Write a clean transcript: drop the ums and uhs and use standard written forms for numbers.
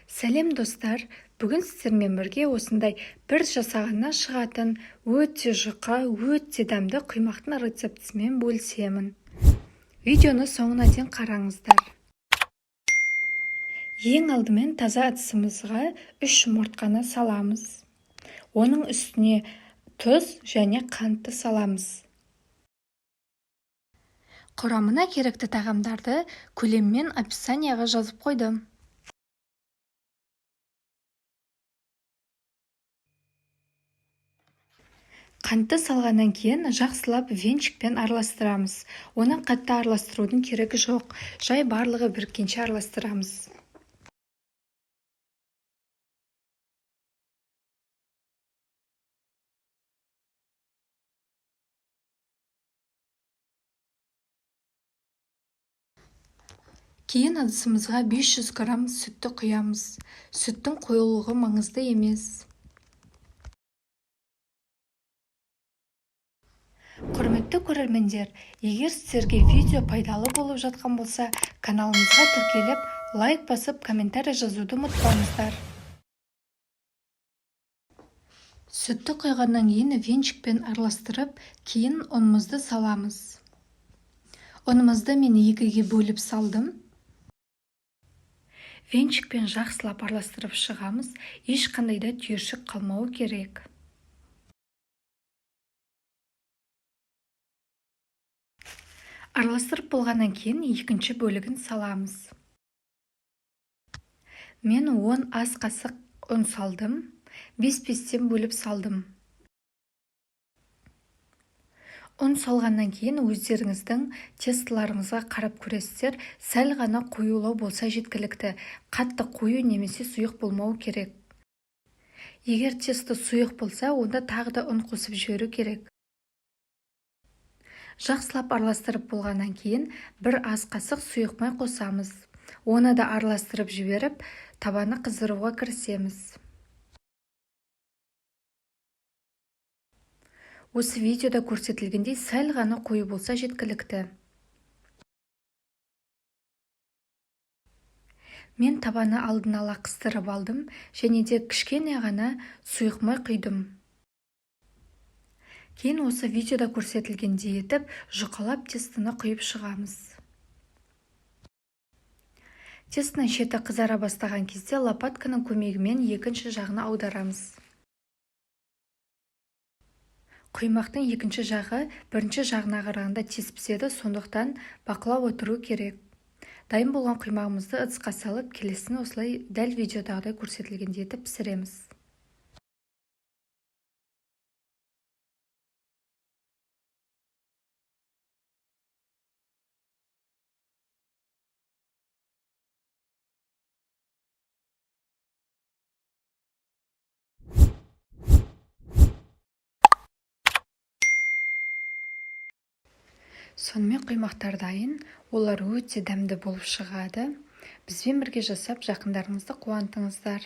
Сәлем достар, бүгін сіздермен бірге осындай бір жасағаннан шығатын өте жұқа, өте дәмді құймақтың рецептісімен бөлісемін. Видеоны соңына дейін қараңыздар. Ең алдымен таза ыдысымызға 3 жұмыртқаны саламыз. Оның үстіне тұз және қантты саламыз. Құрамына керекті тағамдарды көлеммен описанияға жазып қойдым. Қантты салғаннан кейін жақсылап венчикпен араластырамыз. Оны қатты араластырудың керегі жоқ. Жай барлығы біріккенше араластырамыз. Кейін ыдысымызға 500 грамм сүтті құямыз. Сүттің қойылуы маңызды емес. Құрметті көрермендер, егер сіздерге видео пайдалы болып жатқан болса, каналымызға тіркеліп, лайк басып, комментарий жазуды ұмытпаңыздар. Сүтті құйғаннан кейін венчикпен араластырып, кейін ұнымызды саламыз. Ұнымызды мен 2-ге бөліп салдым. Венчикпен жақсылап араластырып шығамыз, ешқандай да түйіршік қалмауы керек. Араластырып болғаннан кейін екінші бөлігін саламыз. Мен 10 ас қасық ұн салдым, 5-5-тен бөліп салдым. Ұн салғаннан кейін өздеріңіздің тестыларыңызға қарап көресіздер, сәл ғана қоюлау болса жеткілікті, қатты қою немесе сұйық болмауы керек. Егер тесто сұйық болса, онда тағы да ұн қосып жіберу керек. Жақсылап араластырып болғаннан кейін 1 ас қасық сұйық май қосамыз. Оны да араластырып жіберіп, табаны қыздыруға кірісеміз. Осы видеода көрсетілгендей сәл ғана қою болса жеткілікті. Мен табаны алдын ала қыздырып алдым және де кішкене ғана сұйық май құйдым. Кейін осы видеода көрсетілгендей етіп, жұқалап тестаны құйып шығамыз. Тестоның шеті қызара бастаған кезде лопатканың көмегімен екінші жағына аударамыз. Құймақтың екінші жағы бірінші жағына қарағанда тез піседі, сондықтан бақылап отыру керек. Дайын болған құймағымызды ыдысқа салып, келесін осылай дәл видеодағыдай көрсетілгендей етіп пісіреміз. Сонымен құймақтар дайын, олар өте дәмді болып шығады. Бізбен бірге жасап, жақындарыңызды қуантыңыздар.